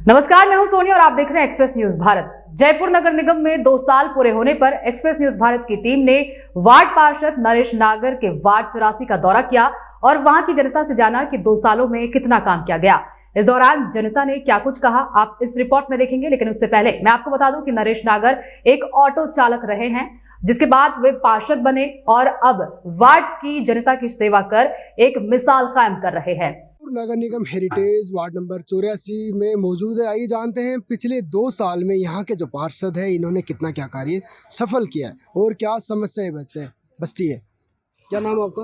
नमस्कार, मैं हूं सोनी और आप देख रहे हैं एक्सप्रेस न्यूज भारत। जयपुर नगर निगम में 2 साल पूरे होने पर एक्सप्रेस न्यूज भारत की टीम ने वार्ड पार्षद नरेश नागर के वार्ड 84 का दौरा किया और वहां की जनता से जाना कि 2 सालों में कितना काम किया गया। इस दौरान जनता ने क्या कुछ कहा आप इस रिपोर्ट में देखेंगे, लेकिन उससे पहले मैं आपको बता दूं कि नरेश नागर एक ऑटो चालक रहे हैं, जिसके बाद वे पार्षद बने और अब वार्ड की जनता की सेवा कर एक मिसाल कायम कर रहे हैं। नगर निगम हेरिटेज वार्ड नंबर 84 में मौजूद है। आइए जानते हैं पिछले 2 साल में यहाँ के जो पार्षद है इन्होंने कितना क्या कार्य सफल किया है और क्या समस्याएं बचती है। क्या नाम है आपका?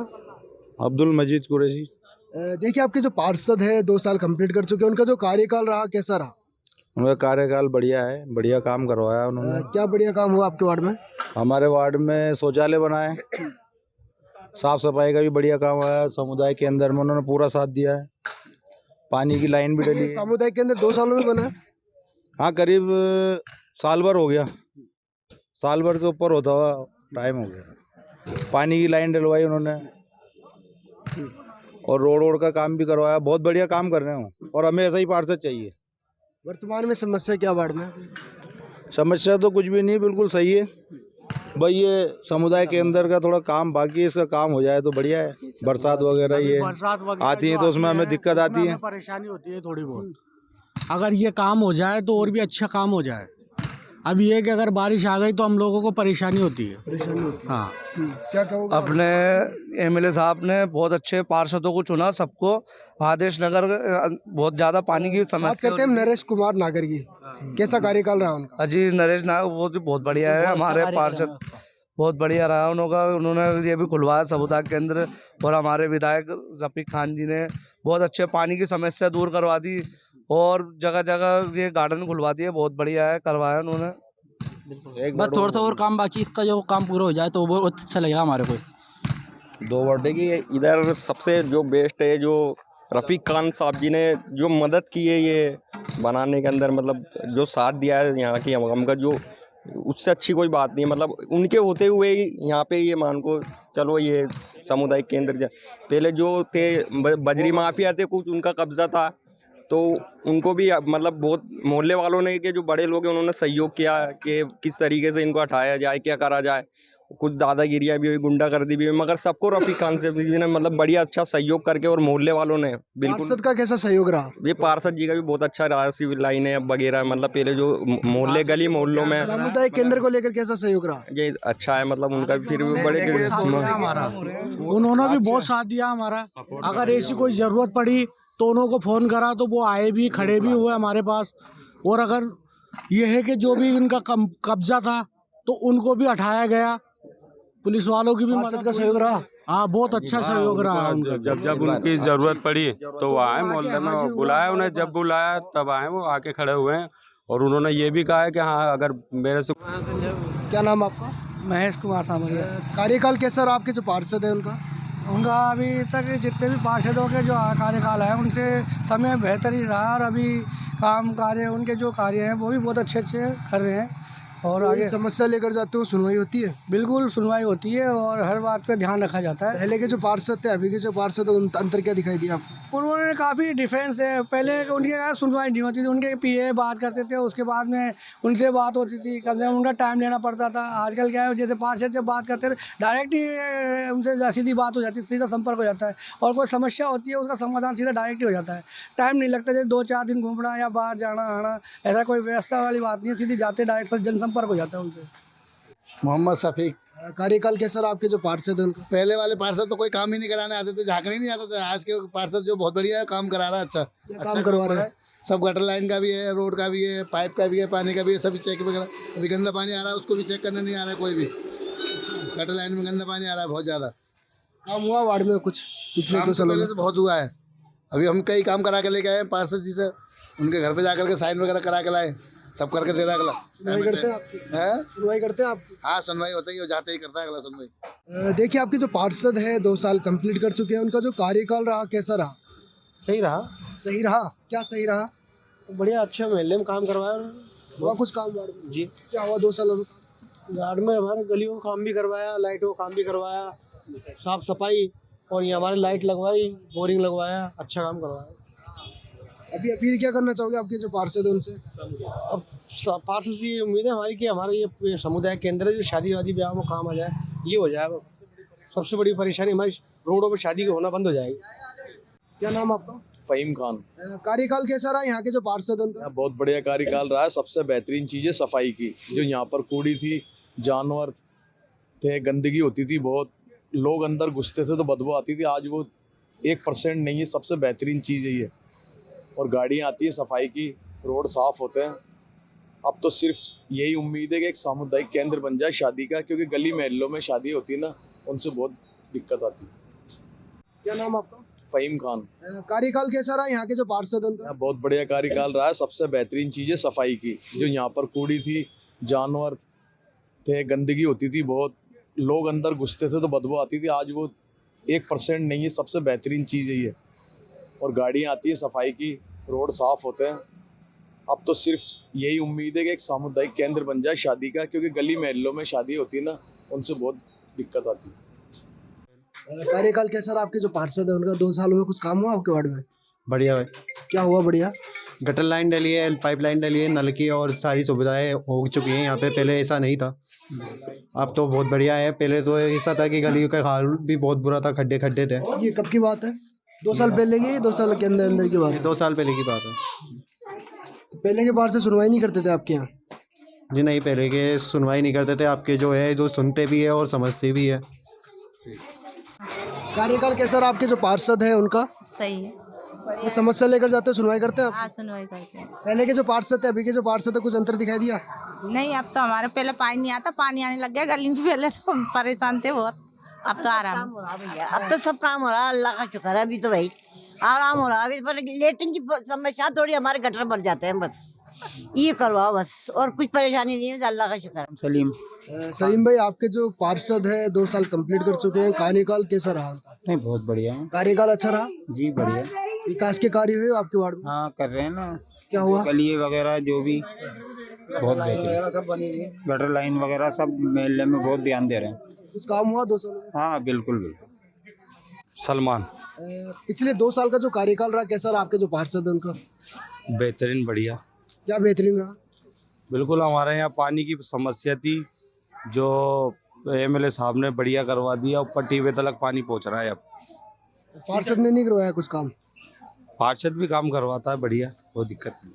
अब्दुल मजीद कुरैशी। देखिए, आपके जो पार्षद है 2 साल कंप्लीट कर चुके हैं, उनका जो कार्यकाल रहा कैसा रहा? उनका कार्यकाल बढ़िया है, बढ़िया काम करवाया उन्होंने। क्या बढ़िया काम हुआ आपके वार्ड में? हमारे वार्ड में शौचालय बनाए, साफ सफाई का भी बढ़िया काम आया, समुदाय के अंदर में उन्होंने पूरा साथ दिया है, पानी की लाइन भी डली है। समुदाय के अंदर 2 सालों में बना है? हाँ, करीब साल भर हो गया, साल भर से ऊपर होता हुआ टाइम हो गया। पानी की लाइन डलवाई उन्होंने और रोड का काम भी करवाया। बहुत बढ़िया काम कर रहे हो और हमें ऐसा ही पार्षद चाहिए। वर्तमान में समस्या क्या वार्ड में? समस्या तो कुछ भी नहीं, बिल्कुल सही है भाई। ये समुदाय के अंदर का थोड़ा काम बाकी है, इसका काम हो जाए तो बढ़िया है। बरसात वगैरह ये आती है तो उसमें हमें दिक्कत आती है, परेशानी होती है थोड़ी बहुत। अगर ये काम हो जाए तो और भी अच्छा काम हो जाए। अब ये कि अगर बारिश आ गई तो हम लोगों को परेशानी होती है। हाँ, क्या कहोगे? अपने एमएलए साहब ने बहुत अच्छे पार्षदों को चुना, सबको। आदेश नगर बहुत ज्यादा पानी की बात समस्या करते हैं नरेश कुमार नागर की, कैसा कार्यकाल रहा उनका? अजी नरेश नागर वो भी बहुत बढ़िया है, हमारे पार्षद बहुत बढ़िया रहा उन्होंने ये भी खुलवाया समुदाय केंद्र। और हमारे विधायक रफीक खान जी ने बहुत अच्छे पानी की समस्या दूर करवा दी और जगह जगह ये गार्डन खुलवा दिए, बहुत बढ़िया है, करवाया उन्होंने। बस थोड़ा सा और काम बाकी, इसका जो काम पूरा हो जाए तो वो अच्छा लगेगा हमारे को। 2 बर्थडे की इधर सबसे जो बेस्ट है, जो रफ़ीक खान साहब जी ने जो मदद की है ये बनाने के अंदर, मतलब जो साथ दिया है यहाँ की आवाम का, जो उससे अच्छी कोई बात नहीं है। मतलब उनके होते हुए ही यहाँ पे ये मान को चलो, ये सामुदायिक केंद्र पहले जो थे बजरी माफिया थे, कुछ उनका कब्जा था, तो उनको भी मतलब बहुत मोहल्ले वालों ने के जो बड़े लोग हैं उन्होंने सहयोग किया कि किस तरीके से इनको हटाया जाए, क्या करा जाए। कुछ दादागिरियाँ भी हुई, गुंडागर्दी भी हुई, मगर सबको रफ़ीक खान से जी ने मतलब बढ़िया अच्छा सहयोग करके, और मोहल्ले वालों ने बिल्कुल। पार्षद का कैसा सहयोग रहा? ये पार्षद जी का भी बहुत अच्छा रहा, सिविल लाइन है वगैरह, मतलब पहले जो मोहल्ले गली मोहल्लों में समुदाय केंद्र को लेकर कैसा सहयोग रहा? ये अच्छा है, मतलब उनका फिर भी बड़े हमारा उन्होंने भी बहुत साथ दिया हमारा। अगर ऐसी कोई जरूरत पड़ी तो उनको फोन करा तो वो आए भी, खड़े भी हुए हमारे पास। और अगर ये है कि जो भी इनका कब्जा था तो उनको भी हटाया गया, पुलिस वालों की भी मदद का सहयोग रहा। हाँ, बहुत अच्छा सहयोग रहा उनका। जब उनकी जरूरत पड़ी तो वो आए, मोहल्ले में बुलाया उन्हें, जब बुलाया तब आए, वो आके खड़े हुए हैं। और उन्होंने ये भी कहा है कि हाँ, अगर मेरे से। क्या नाम आपका? महेश कुमार सामरिया। कार्यकाल कैसा रहा आपके जो पार्षद है उनका? अभी तक जितने भी पार्षदों के जो कार्यकाल है उनसे समय बेहतर ही रहा, और अभी काम कार्य उनके जो कार्य हैं वो भी बहुत अच्छे कर रहे हैं। और आगे समस्या लेकर जाते हो, सुनवाई होती है? बिल्कुल सुनवाई होती है और हर बात पे ध्यान रखा जाता है। पहले के जो पार्षद थे अभी के जो पार्षद है, अंतर क्या दिखाई दिया आपको? उन्होंने काफ़ी डिफरेंस है। पहले उनके सुनवाई नहीं होती थी, उनके पीए बात करते थे, उसके बाद में उनसे बात होती थी, कम से कम उनका टाइम लेना पड़ता था। आजकल क्या है, जैसे पार्षद जब बात करते थे डायरेक्ट ही उनसे सीधी बात हो जाती है, सीधा संपर्क हो जाता है। और कोई समस्या होती है उसका समाधान सीधा डायरेक्ट ही हो जाता है, टाइम नहीं लगता। जैसे 2-4 दिन घूमना या बाहर जाना आना, ऐसा कोई व्यवस्था वाली बात नहीं है, सीधी जाते डायरेक्ट जनसंपर्क हो जाता है उनसे। मोहम्मद शफीक। कार्यकाल कैसा रहा आपके जो पार्षद है उनका? पहले वाले पार्षद तो कोई काम ही नहीं कराने आते थे, झांकने ही नहीं आता था। आज के पार्षद जो बहुत बढ़िया है, काम करा रहा है, अच्छा काम करवा रहे हैं। सब गटर लाइन का भी है, रोड का भी है, पाइप का भी है, पानी का भी है, सभी चेक वगैरह। अभी गंदा पानी आ रहा है, उसको भी चेक करने नहीं आ रहा है कोई भी। गटर लाइन में गंदा पानी आ रहा है बहुत ज़्यादा। काम हुआ वार्ड में कुछ पिछले 2 सालों में? बहुत हुआ है। अभी हम कई काम करा के लेके आए पार्षद जी से, उनके घर पे जा करके साइन वगैरह करा के लाए, सब करके दे रहा अगला। सुनवाई करते हैं आपकी? सुनवाई करते हैं आप? हाँ, सुनवाई होता ही, जाते ही करता है अगला सुनवाई। देखिए, आपके जो पार्षद है 2 साल कंप्लीट कर चुके हैं, उनका जो कार्यकाल रहा कैसा रहा? सही रहा। सही रहा? क्या सही रहा? बढ़िया, अच्छे मोहल्ले में काम करवाया उन्होंने। हुआ कुछ काम वार्ड में? जी। क्या हुआ 2 सालों में? वार्ड में हमारे गलियों में काम भी करवाया, लाइटों का काम भी करवाया, साफ सफाई, और ये हमारे लाइट लगवाई, बोरिंग लगवाया, अच्छा काम करवाया। अभी अपील क्या करना चाहोगे आपके जो पार्षद हैं उनसे? अब पार्षद से ये उम्मीद है हमारी कि हमारे ये समुदाय के अंदर जो शादी वादी ब्याह में काम आ जाए, ये हो जाए बस। सबसे बड़ी परेशानी हमारी रोडों पर शादी होना बंद हो जाएगी। क्या नाम आपका? फ़हीम खान। कार्यकाल कैसा रहा यहाँ के जो पार्षद हैं उनका? बहुत बढ़िया कार्यकाल रहा है। सबसे बेहतरीन चीज़ है सफाई की। जो यहाँ पर कूड़ी थी, जानवर थे, गंदगी होती थी बहुत, लोग अंदर घुसते थे तो बदबू आती थी, आज वो 1% नहीं है। सबसे बेहतरीन चीज़ है ये। और गाड़ियाँ आती हैं सफाई की, रोड साफ़ होते हैं। अब तो सिर्फ यही उम्मीद है कि एक सामुदायिक केंद्र बन जाए शादी का, क्योंकि गली महलों में शादी होती है ना, उनसे बहुत दिक्कत आती है। क्या नाम आपका? फ़हीम खान। कार्यकाल कैसा रहा यहाँ के जो पार्षद हैं उनका? बहुत बढ़िया कार्यकाल रहा है। सबसे बेहतरीन चीज़ है सफाई की। जो यहाँ पर कूड़ी थी, जानवर थे, गंदगी होती थी बहुत, लोग अंदर घुसते थे तो बदबू आती थी, आज वो 1% नहीं है। सबसे बेहतरीन चीज़ है ये। और गाड़ियाँ आती हैं सफाई की, रोड साफ़ होते हैं। अब तो सिर्फ यही उम्मीद है कि एक सामुदायिक केंद्र बन जाए शादी का, क्योंकि गली महलों में शादी होती है ना, उनसे बहुत दिक्कत आती है। कार्यकाल कैसा रहा आपके जो पार्षद है उनका? 2 सालों में कुछ काम हुआ आपके वार्ड में? बढ़िया है। क्या हुआ बढ़िया? गटर लाइन डली है, पाइप लाइन डली है, नल की और सारी सुविधाएं हो चुकी हैं यहाँ पे। पहले ऐसा नहीं था, अब तो बहुत बढ़िया है। पहले तो ऐसा था कि गली का हाल भी बहुत बुरा था, खड्डे खड्डे थे। ये कब की बात है? 2 साल पहले की? 2 साल के अंदर अंदर की बात? 2 साल पहले की बात है। तो पहले के पार्षद सुनवाई नहीं करते थे आपके यहाँ? जी नहीं, पहले के सुनवाई नहीं करते थे। आपके जो है जो सुनते भी है और समझते भी है। कार्यकाल कैसा रहा आपके जो पार्षद है उनका? सही है। वो समस्या लेकर जाते हैं, सुनवाई करते हैं आप? हाँ, सुनवाई करते हैं। पहले के जो पार्षद थे अभी के जो पार्षद है, कुछ अंतर दिखाई दिया? नहीं, अब तो हमारे पहले पानी नहीं आता, पानी आने लग गया गली में। पहले तो हम परेशान थे बहुत, अब तो आराम हो रहा भैया। अब तो सब काम हो रहा है, अल्लाह का शुक्र है। अभी तो भाई आराम हो रहा है। अभी पर लेटरिन की समस्या थोड़ी, हमारे गटर भर जाते हैं, बस ये करवाओ बस, और कुछ परेशानी नहीं है, अल्लाह का शुक्र है। सलीम। सलीम भाई, आपके जो पार्षद है 2 साल कंप्लीट कर चुके हैं, कार्यकाल कैसा रहा? नहीं, बहुत बढ़िया है। कार्यकाल अच्छा रहा? जी बढ़िया। विकास के कार्य हुए आपके वार्ड में? हाँ, कर रहे हैं ना। क्या हुआ? गली वगैरह जो भी बहुत बेहतरीन, सब बनी हुई, गटर लाइन वगैरह सब महल्ले में बहुत ध्यान दे रहे हैं। कुछ काम हुआ 2 साल में? हाँ बिल्कुल बिल्कुल। सलमान। पिछले 2 साल का जो कार्यकाल रहा कैसा रहा आपके जो पार्षद है उनका? बेहतरीन, बढ़िया, क्या बेहतरीन रहा? बिल्कुल। हमारे यहाँ पानी की समस्या थी, जो MLA साहब ने बढ़िया करवा दिया। ऊपर टीवे तक पानी पहुँच रहा है। अब पार्षद ने नहीं करवाया कुछ काम? पार्षद भी काम करवाता है बढ़िया, कोई दिक्कत नहीं।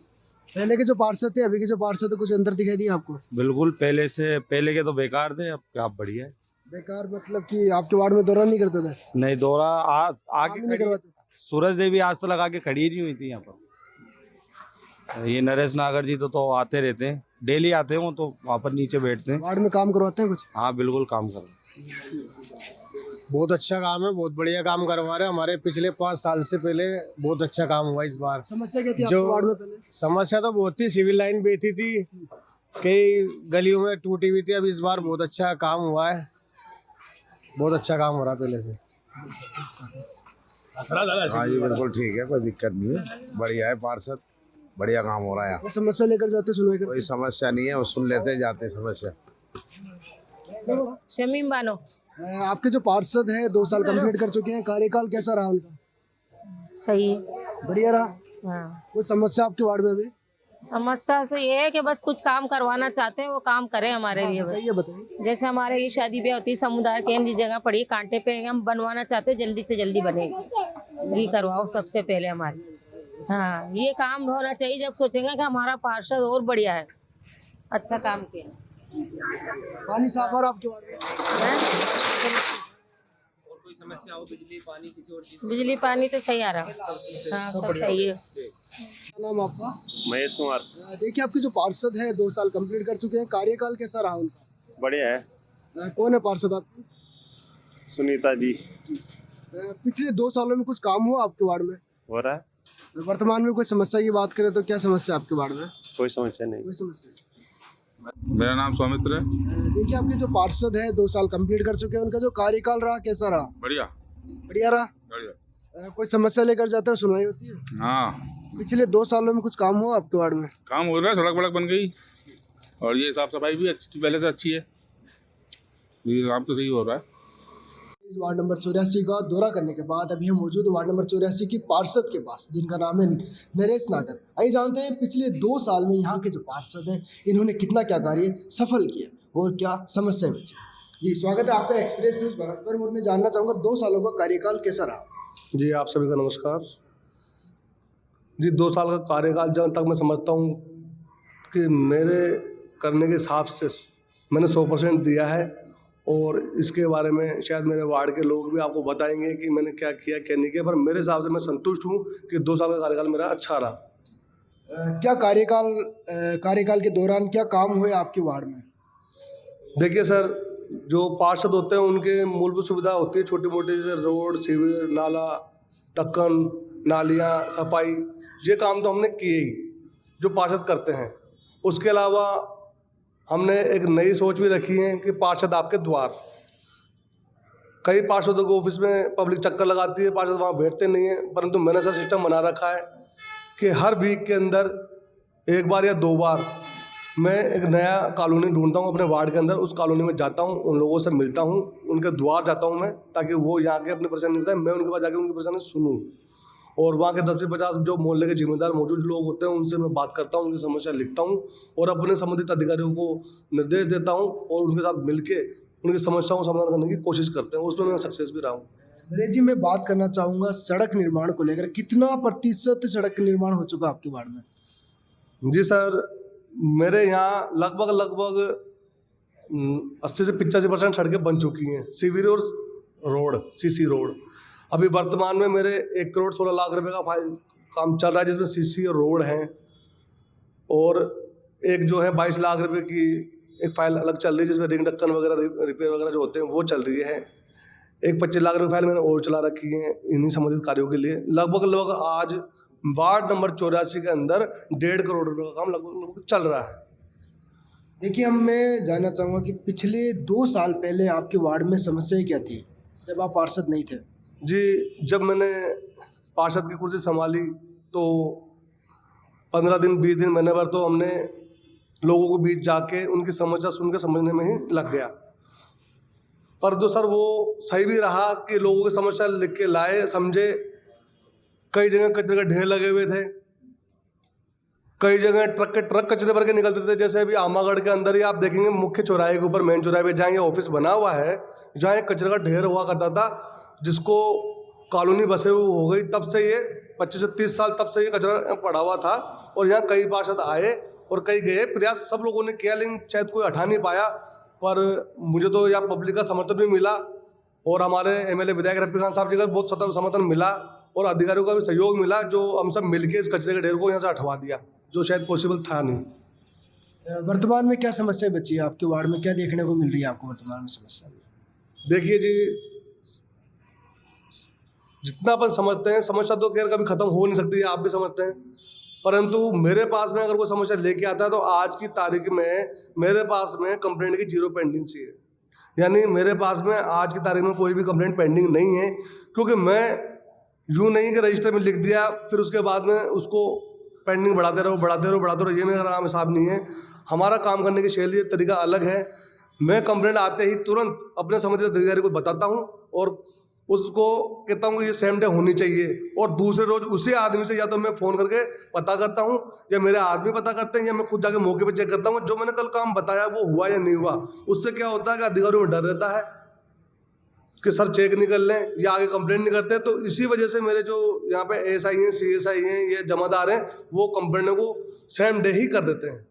पहले के जो पार्षद थे अभी के जो पार्षद है, कुछ अंतर दिखाई दिया आपको? बिल्कुल, पहले के तो बेकार थे, अब आप बढ़िया है। बेकार मतलब कि आपके वार्ड में दौरा नहीं करते थे? नहीं, दौरा आगे नहीं करवाते? सूरज देवी आज तक लगा के खड़ी नहीं हुई थी यहाँ पर। ये नरेश नागर जी तो आते रहते हैं, डेली आते हैं वो, तो वहाँ पर नीचे बैठते हैं। वार्ड में काम करवाते हैं कुछ? हाँ बिल्कुल, काम कर रहे हैं। बहुत अच्छा काम है, बहुत बढ़िया काम करवा रहे हैं। हमारे पिछले 5 साल से पहले बहुत अच्छा काम हुआ इस बार। समस्या क्या थी जो आपके वार्ड में पहले? समस्या तो बहुत थी, सिविल लाइन बेची थी, कई गलियों में टूटी हुई थी। अब इस बार बहुत अच्छा काम हुआ है, बहुत अच्छा काम हो रहा है पहले से। हाँ जी, बिल्कुल ठीक है, कोई दिक्कत नहीं है, बढ़िया है पार्षद, बढ़िया काम हो रहा है। वो समस्या लेकर जाते सुनवाई करते? कोई समस्या नहीं है, वो सुन लेते जाते समस्या। शमीम बानो। आपके जो पार्षद है 2 साल कंप्लीट कर चुके हैं, कार्यकाल कैसा रहा उनका? सही है। बढ़िया रहा? हाँ। वो समस्या आपके वार्ड में अभी? समस्या से ये है कि बस कुछ काम करवाना चाहते हैं, वो काम करें हमारे लिए बस। बताइए। जैसे हमारे ये शादी ब्याह होती है, समुदाय केंद्र की जगह पड़ी कांटे पे, हम बनवाना चाहते हैं, जल्दी से जल्दी बनेगी, ये करवाओ सबसे पहले हमारे। हाँ, ये काम होना चाहिए। जब सोचेंगे कि हमारा पार्षद और बढ़िया है, अच्छा काम किया। पानी साफ आ रहा आपके वार्ड में? और कोई समस्या हो, बिजली पानी किसी और चीज? बिजली पानी तो सही आ रहा है। हाँ, सब सही है। क्या नाम आपका? महेश कुमार। देखिए, आपके जो पार्षद है 2 साल कंप्लीट कर चुके हैं, कार्यकाल कैसा रहा उनका? बढ़िया है। कौन है पार्षद आपके? सुनीता जी। पिछले 2 सालों में कुछ काम हुआ आपके वार्ड में? हो रहा है। वर्तमान में कोई समस्या की बात करें तो क्या समस्या आपके वार्ड में? कोई समस्या नहीं। कोई समस्या? मेरा नाम सौमित्र है। देखिए, आपके जो पार्षद है 2 साल कंप्लीट कर चुके हैं, उनका जो कार्यकाल रहा कैसा रहा? बढ़िया। बढ़िया रहा? बढ़िया। कोई समस्या लेकर जाते हो, सुनवाई होती है? हाँ। पिछले 2 सालों में कुछ काम हुआ आपके वार्ड में? काम हो रहा है, सड़क वड़क बन गई, और ये साफ सफाई भी अच्छी, पहले से अच्छी है, ये काम तो सही हो रहा है। इस वार्ड नंबर 84 का दौरा करने के बाद अभी हम मौजूद हैं वार्ड नंबर 84 की पार्षद के पास, जिनका नाम है नरेश नागर। आइए जानते हैं पिछले 2 साल में यहाँ के जो पार्षद हैं इन्होंने कितना क्या कार्य सफल किया और क्या समस्याएं बची। जी स्वागत है आपका एक्सप्रेस न्यूज़ भारत पर। और मैं जानना चाहूँगा 2 सालों का कार्यकाल कैसा रहा। जी आप सभी का नमस्कार। जी 2 साल का कार्यकाल जहाँ तक मैं समझता हूँ कि मेरे करने के हिसाब से मैंने 100% दिया है, और इसके बारे में शायद मेरे वार्ड के लोग भी आपको बताएंगे कि मैंने क्या किया क्या नहीं किया, पर मेरे हिसाब से मैं संतुष्ट हूँ कि 2 साल का कार्यकाल मेरा अच्छा रहा। क्या कार्यकाल के दौरान क्या काम हुए आपके वार्ड में? देखिए सर, जो पार्षद होते हैं उनके मूलभूत सुविधा होती है छोटी मोटी, जैसे रोड, सीवर, नाला, ढक्कन, नालियाँ, सफाई, ये काम तो हमने किए ही जो पार्षद करते हैं। उसके अलावा हमने एक नई सोच भी रखी है कि पार्षद आपके द्वार। कई पार्षदों को ऑफिस में पब्लिक चक्कर लगाती है, पार्षद वहाँ बैठते नहीं हैं, परंतु मैंने ऐसा सिस्टम बना रखा है कि हर वीक के अंदर 1 बार या 2 बार मैं एक नया कॉलोनी ढूंढता हूँ अपने वार्ड के अंदर। उस कॉलोनी में जाता हूँ, उन लोगों से मिलता हूँ, उनके द्वार जाता हूँ मैं, ताकि वो यहाँ के अपनी परेशानी बताएं, मैं उनके पास जाके उनकी परेशानी सुनूँ। और वहाँ के 10 से 50 जो मोहल्ले के जिम्मेदार मौजूद लोग होते हैं उनसे मैं बात करता हूँ, उनकी समस्या लिखता हूँ और अपने संबंधित अधिकारियों को निर्देश देता हूँ, और उनके साथ मिलके उनकी समस्याओं का समाधान करने की कोशिश करते हैं। उसमें मैं सक्सेस भी रहा हूँ। नरेश जी, मैं बात करना चाहूँगा सड़क निर्माण को लेकर, कितना % सड़क निर्माण हो चुका आपके वार्ड में? जी सर, मेरे यहाँ लगभग 80 से 85% सड़कें बन चुकी हैं। सीवर और रोड, सीसी रोड। अभी वर्तमान में मेरे 1 करोड़ 16 लाख रुपए का फाइल काम चल रहा है, जिसमें सीसी और रोड हैं, और एक जो है 22 लाख रुपए की एक फाइल अलग चल रही है, जिसमें रिंग ढक्कन वगैरह रिपेयर वगैरह जो होते हैं वो चल रही है। एक 25 लाख रुपए फाइल मैंने और चला रखी है इन्हीं संबंधित कार्यों के लिए। लगभग आज वार्ड नंबर 84 के अंदर 1.5 करोड़ रुपए का काम लगभग चल रहा है। देखिए, मैं जानना चाहूँगा कि पिछले 2 साल पहले आपके वार्ड में समस्याएं क्या थी जब आप पार्षद नहीं थे? जी, जब मैंने पार्षद की कुर्सी संभाली तो 15 दिन 20 दिन महीने भर तो हमने लोगों के बीच जाके उनकी समस्या सुन के समझने में ही लग गया। पर जो सर वो सही भी रहा कि लोगों की समस्या लिख के लाए, समझे। कई जगह कचरे के ढेर लगे हुए थे, कई जगह ट्रक कचरे भर के निकलते थे। जैसे अभी आमागढ़ के अंदर ही आप देखेंगे, मुख्य चौराहे के ऊपर, मेन चौराहे पे जहाँ ये ऑफिस बना हुआ है, जहाँ एक कचरे का ढेर हुआ करता था, जिसको कॉलोनी बसे हुए हो गई, तब से ये 25 से 30 साल तब से ये कचरा पड़ा हुआ था। और यहाँ कई पार्षद आए और कई गए, प्रयास सब लोगों ने किया, लेकिन शायद कोई हटा नहीं पाया। पर मुझे तो यहाँ पब्लिक का समर्थन भी मिला, और हमारे MLA विधायक रफी खान साहब जी का बहुत समर्थन मिला, और अधिकारियों का भी सहयोग मिला, जो हम सब मिलके इस कचरे के ढेर को यहाँ से हटवा दिया, जो शायद पॉसिबल था नहीं। वर्तमान में क्या समस्या बची है आपके वार्ड में? क्या देखने को मिल रही है आपको वर्तमान में समस्या? देखिए जी, जितना अपन समझते हैं, समस्या तो खैर कभी खत्म हो नहीं सकती, आप भी समझते हैं, परंतु मेरे पास में अगर कोई समस्या लेके आता है तो आज की तारीख में मेरे पास में कंप्लेंट की 0 पेंडिंग है। यानी मेरे पास में आज की तारीख में कोई भी कंप्लेंट पेंडिंग नहीं है, क्योंकि मैं यूँ नहीं कि रजिस्टर में लिख दिया फिर उसके बाद में उसको पेंडिंग बढ़ाते रहो, ये मेरा काम हिसाब नहीं है। हमारा काम करने की शैली तरीका अलग है। मैं कंप्लेंट आते ही तुरंत अपने संबंधित अधिकारी को बताता हूँ और उसको कहता हूँ कि ये सेम डे होनी चाहिए, और दूसरे रोज उसी आदमी से या तो मैं फ़ोन करके पता करता हूँ, या मेरे आदमी पता करते हैं, या मैं खुद जाके मौके पे चेक करता हूँ जो मैंने कल काम बताया वो हुआ या नहीं हुआ। उससे क्या होता है कि अधिकारियों में डर रहता है कि सर चेक नहीं कर लें या आगे कंप्लेंट नहीं करते। तो इसी वजह से मेरे जो यहाँ पे ASI हैं, CSI हैं, ये जमादार हैं, वो कंप्लेंट को सेम डे ही कर देते हैं।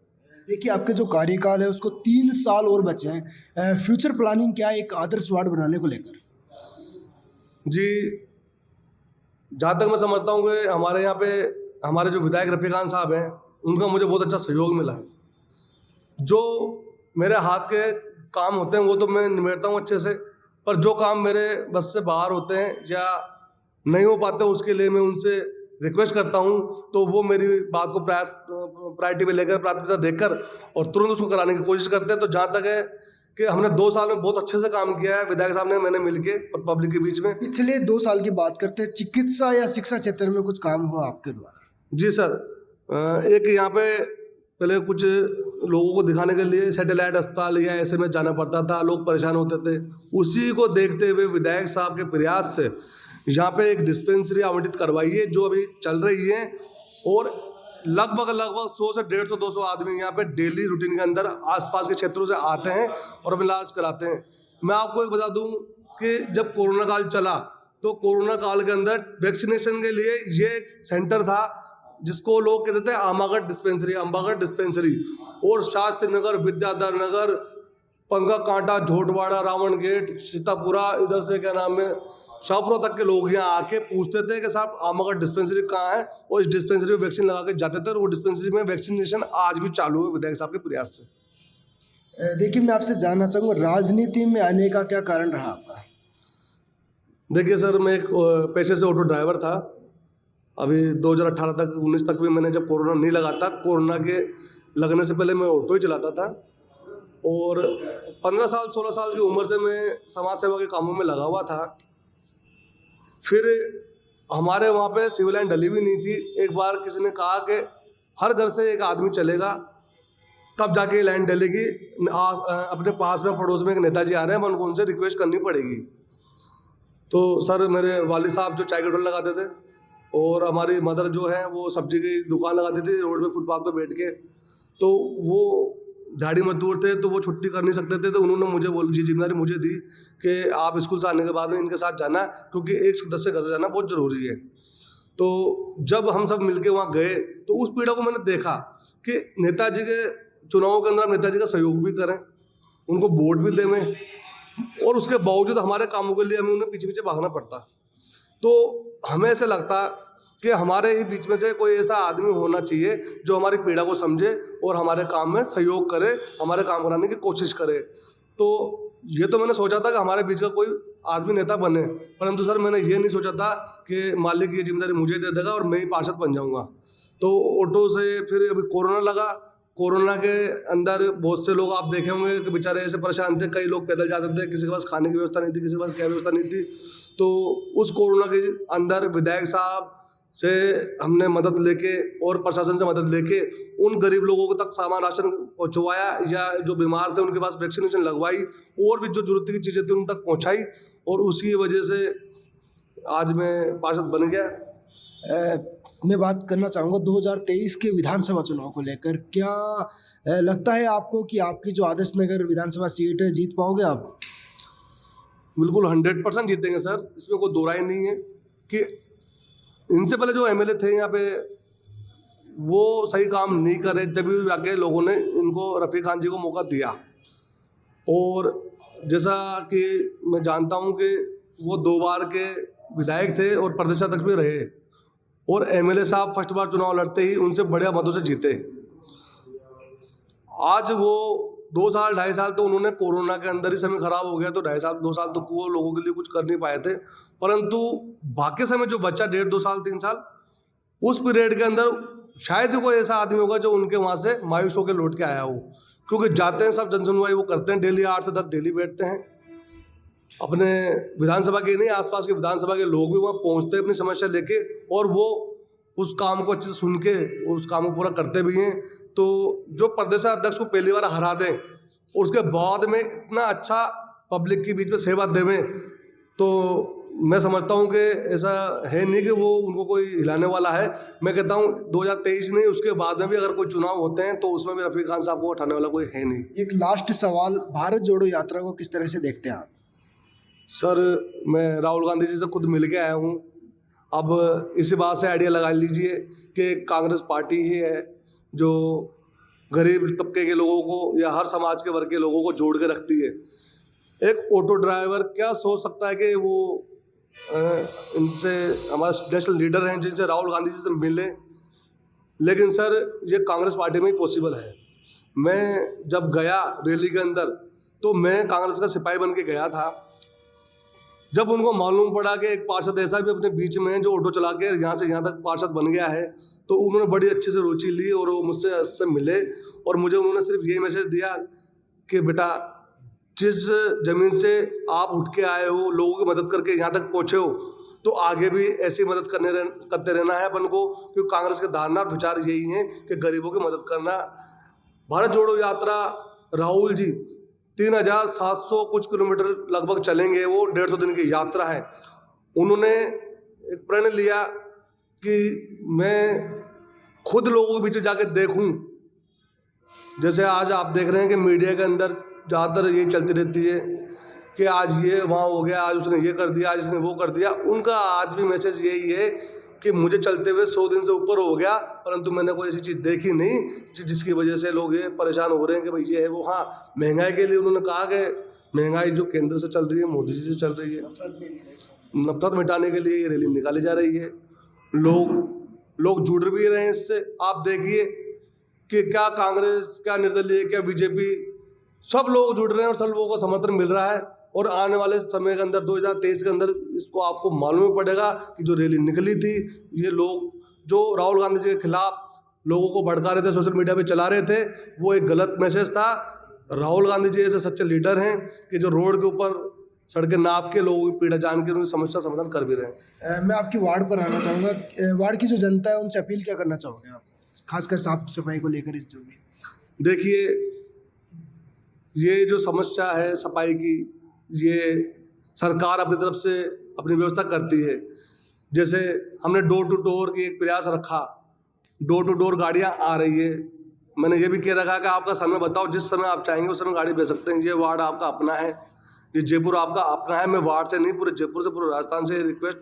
देखिए, आपके जो कार्यकाल है उसको 3 साल और बचे हैं। फ्यूचर प्लानिंग क्या है एक आदर्श वार्ड बनाने को लेकर? जी, जहाँ तक मैं समझता हूँ कि हमारे यहाँ पे हमारे जो विधायक रफी खान साहब हैं, उनका मुझे बहुत अच्छा सहयोग मिला है। जो मेरे हाथ के काम होते हैं वो तो मैं निमेटता हूँ अच्छे से, पर जो काम मेरे बस से बाहर होते हैं या नहीं हो पाते, उसके लिए मैं उनसे रिक्वेस्ट करता हूँ, तो वो मेरी बात को प्रायोरिटी पे लेकर, प्राथमिकता देकर और तुरंत उसको कराने की कोशिश करते हैं। तो जहाँ तक है कि हमने 2 साल में बहुत अच्छे से काम किया है, विधायक साहब ने, मैंने मिलके और पब्लिक के बीच में। पिछले 2 साल की बात करते हैं, चिकित्सा या शिक्षा क्षेत्र में कुछ काम हुआ आपके द्वारा? जी सर, एक यहाँ पे पहले कुछ लोगों को दिखाने के लिए सैटेलाइट अस्पताल या ऐसे में जाना पड़ता था, लोग परेशान होते थे। उसी को देखते हुए विधायक साहब के प्रयास से यहाँ पे एक डिस्पेंसरी आवंटित करवाई है जो अभी चल रही है, और लगभग 100 से 150-200 आदमी यहाँ पे डेली रूटीन के अंदर आसपास के क्षेत्रों से आते हैं और अपना इलाज कराते हैं। मैं आपको एक बता दूं कि जब कोरोना काल चला तो कोरोना काल के अंदर वैक्सीनेशन के लिए ये एक सेंटर था जिसको लोग कहते थे आमागढ़ डिस्पेंसरी, अंबागढ़ डिस्पेंसरी, और शास्त्री नगर, विद्याधर नगर, पंगा कांटा, झोटवाड़ा, रावण गेट, सीतापुरा, इधर से क्या नाम है शाहपुरा तक के लोग यहाँ आके पूछते थे कि साहब आमागढ़ डिस्पेंसरी कहाँ है, और इस डिस्पेंसरी में वैक्सीन लगा के जाते थे, और वो डिस्पेंसरी में वैक्सीनेशन आज भी चालू है विधायक साहब के प्रयास से। देखिए, मैं आपसे जानना चाहूँगा राजनीति में आने का क्या कारण रहा आपका? देखिए सर, मैं एक पेशे से ऑटो ड्राइवर था। अभी 2018 तक 19 तक भी मैंने, जब कोरोना नहीं लगा था, कोरोना के लगने से पहले मैं ऑटो ही चलाता था, और 15 साल 16 साल की उम्र से मैं समाज सेवा के कामों में लगा हुआ था। फिर हमारे वहाँ पे सिविल लाइन डली भी नहीं थी। एक बार किसी ने कहा कि हर घर से एक आदमी चलेगा तब जाके ये लाइन डलेगी, अपने पास में पड़ोस में एक नेताजी आ रहे हैं, उनको उनसे रिक्वेस्ट करनी पड़ेगी। तो सर, मेरे वालिद साहब जो चाय के ढोल लगाते थे, और हमारी मदर जो है वो सब्जी की दुकान लगाती थी रोड पे फुटपाथ पे बैठ के, तो वो दिहाड़ी मजदूर थे, तो वो छुट्टी कर नहीं सकते थे। तो उन्होंने मुझे जिम्मेदारी मुझे दी कि आप स्कूल से आने के बाद में इनके साथ जाना, क्योंकि एक सदस्य से घर से जाना बहुत ज़रूरी है। तो जब हम सब मिलके वहाँ गए तो उस पीड़ा को मैंने देखा कि नेताजी के चुनावों के अंदर हम नेताजी का सहयोग भी करें, उनको वोट भी दें, और उसके बावजूद हमारे कामों के लिए हमें उन्हें पीछे पीछे भागना पड़ता। तो हमें ऐसे लगता कि हमारे ही बीच में से कोई ऐसा आदमी होना चाहिए जो हमारी पीड़ा को समझे और हमारे काम में सहयोग करे, हमारे काम कराने की कोशिश करे। तो ये तो मैंने सोचा था कि हमारे बीच का कोई आदमी नेता बने, परंतु सर मैंने ये नहीं सोचा था कि मालिक ये जिम्मेदारी मुझे दे देगा और मैं ही पार्षद बन जाऊँगा। तो ऑटो से फिर अभी कोरोना लगा। कोरोना के अंदर बहुत से लोग आप देखे होंगे कि बेचारे ऐसे परेशान थे, कई लोग पैदल जाते थे, किसी के पास खाने की व्यवस्था नहीं थी, किसी के पास क्या व्यवस्था नहीं थी। तो उस कोरोना के अंदर विधायक साहब से हमने मदद लेके और प्रशासन से मदद लेके उन गरीब लोगों तक सामान राशन पहुंचवाया, या जो बीमार थे उनके पास वैक्सीनेशन लगवाई, और भी जो जरूरत की चीज़ें थी उन तक पहुंचाई, और उसकी वजह से आज मैं पार्षद बन गया। मैं बात करना चाहूँगा 2023 के विधानसभा चुनाव को लेकर। क्या लगता है आपको कि आपकी जो आदर्श नगर विधानसभा सीट है जीत पाओगे आप? बिल्कुल 100% जीतेंगे सर, इसमें कोई दो राय नहीं है। कि इनसे पहले जो एमएलए थे यहाँ पे वो सही काम नहीं करे, जब भी आके लोगों ने इनको रफ़ी खान जी को मौका दिया, और जैसा कि मैं जानता हूँ कि वो 2 बार के विधायक थे और प्रदेशाध्यक्ष भी रहे, और एमएलए साहब फर्स्ट बार चुनाव लड़ते ही उनसे बढ़िया मतों से जीते। आज वो 2 साल 2.5 साल तो उन्होंने कोरोना के अंदर ही समय खराब हो गया, तो 2.5 साल 2 साल तो वो लोगों के लिए कुछ कर नहीं पाए थे, परंतु बाकी समय जो बच्चा 1.5 2 साल 3 साल उस पीरियड के अंदर शायद ही कोई ऐसा आदमी होगा जो उनके वहाँ से मायूस होकर लौट के आया हो, क्योंकि जाते हैं सब जनसुनवाई वो करते हैं, डेली 8 से 10 डेली बैठते हैं। अपने विधानसभा के नहीं, आसपास के विधानसभा के लोग भी वहाँ पहुँचते हैं अपनी समस्या लेके, और वो उस काम को अच्छे से सुन के उस काम को पूरा करते भी हैं। तो जो प्रदेशाध्यक्ष को पहली बार हरा दें और उसके बाद में इतना अच्छा पब्लिक के बीच में सेवा देवें, तो मैं समझता हूं कि ऐसा है नहीं कि वो उनको कोई हिलाने वाला है। मैं कहता हूं 2023 नहीं, उसके बाद में भी अगर कोई चुनाव होते हैं तो उसमें भी रफ़ी खान साहब को उठाने वाला कोई है नहीं। एक लास्ट सवाल, भारत जोड़ो यात्रा को किस तरह से देखते हैं आप? सर, मैं राहुल गांधी जी से खुद मिल के आया हूँ। अब इसी बात से आइडिया लगा लीजिए कि कांग्रेस पार्टी ही है जो गरीब तबके के लोगों को या हर समाज के वर्ग के लोगों को जोड़ के रखती है। एक ऑटो ड्राइवर क्या सोच सकता है कि वो इनसे, हमारे नेशनल लीडर हैं जिनसे राहुल गांधी जी से मिले, लेकिन सर ये कांग्रेस पार्टी में ही पॉसिबल है। मैं जब गया रैली के अंदर तो मैं कांग्रेस का सिपाही बन के गया था। जब उनको मालूम पड़ा कि एक पार्षद ऐसा भी अपने बीच में है जो ऑटो चला के यहाँ से यहाँ तक पार्षद बन गया है, तो उन्होंने बड़ी अच्छे से रुचि ली और वो मुझसे मिले, और मुझे उन्होंने सिर्फ यही मैसेज दिया कि बेटा, जिस ज़मीन से आप उठ के आए हो, लोगों की मदद करके यहाँ तक पहुँचे हो, तो आगे भी ऐसी मदद करते रहना है अपन को, क्योंकि कांग्रेस के धारणा और विचार यही हैं कि गरीबों की मदद करना भारत जोड़ो यात्रा राहुल जी 3700 कुछ किलोमीटर लगभग चलेंगे, वो 150 दिन की यात्रा है। उन्होंने एक प्रण लिया कि मैं खुद लोगों के बीच जाके देखूं। जैसे आज आप देख रहे हैं कि मीडिया के अंदर ज़्यादातर ये चलती रहती है कि आज ये वहाँ हो गया, आज उसने ये कर दिया, आज इसने वो कर दिया। उनका आज भी मैसेज यही है कि मुझे चलते हुए 100 दिन से ऊपर हो गया, परंतु मैंने कोई ऐसी चीज़ देखी नहीं जिसकी वजह से लोग ये परेशान हो रहे हैं कि भाई ये है वो। हाँ, महंगाई के लिए उन्होंने कहा कि महंगाई जो केंद्र से चल रही है, मोदी जी से चल रही है, नफरत मिटाने के लिए ये रैली निकाली जा रही है। लोग जुड़ भी रहे हैं इससे। आप देखिए कि क्या कांग्रेस, क्या निर्दलीय, क्या बीजेपी, सब लोग जुड़ रहे हैं और सब लोगों को समर्थन मिल रहा है। और आने वाले समय के अंदर 2023 के अंदर इसको आपको मालूम पड़ेगा कि जो रैली निकली थी, ये लोग जो राहुल गांधी जी के खिलाफ लोगों को भड़का रहे थे, सोशल मीडिया पे चला रहे थे, वो एक गलत मैसेज था। राहुल गांधी जी ऐसे सच्चे लीडर हैं कि जो रोड के ऊपर सड़कें नाप के लोगों की पीड़ा जान के उनकी समस्या समाधान कर भी रहे हैं। मैं आपकी वार्ड पर आना चाहूँगा। वार्ड की जो जनता है उनसे अपील क्या करना चाहोगे आप, खासकर साफ सफाई को लेकर? इस जो भी देखिए, ये जो समस्या है सफाई की, ये सरकार अपनी तरफ से अपनी व्यवस्था करती है। जैसे हमने डोर टू डोर की एक प्रयास रखा, डोर टू डोर गाड़ियाँ आ रही है। मैंने ये भी कह रखा कि आपका समय बताओ, जिस समय आप चाहेंगे उस समय गाड़ी भेज सकते हैं। ये वार्ड आपका अपना है, ये जयपुर आपका अपना है। मैं वार्ड से नहीं, पूरे जयपुर से, पूरे राजस्थान से रिक्वेस्ट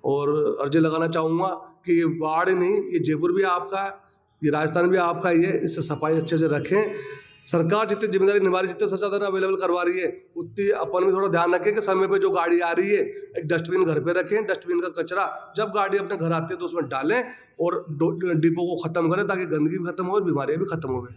और अर्जी लगाना चाहूँगा कि ये वार्ड ही नहीं, ये जयपुर भी आपका है, ये राजस्थान भी आपका ही है। इससे सफाई अच्छे से रखें। सरकार जितनी जिम्मेदारी निभा रही है, जितने संसाधन अवेलेबल करवा रही है, उतनी अपन भी थोड़ा ध्यान रखें कि समय पे जो गाड़ी आ रही है, एक डस्टबिन घर पे रखें। डस्टबिन का कचरा जब गाड़ी अपने घर आती है तो उसमें डालें और डिपो को ख़त्म करें, ताकि गंदगी भी खत्म हो और बीमारियाँ भी खत्म हो।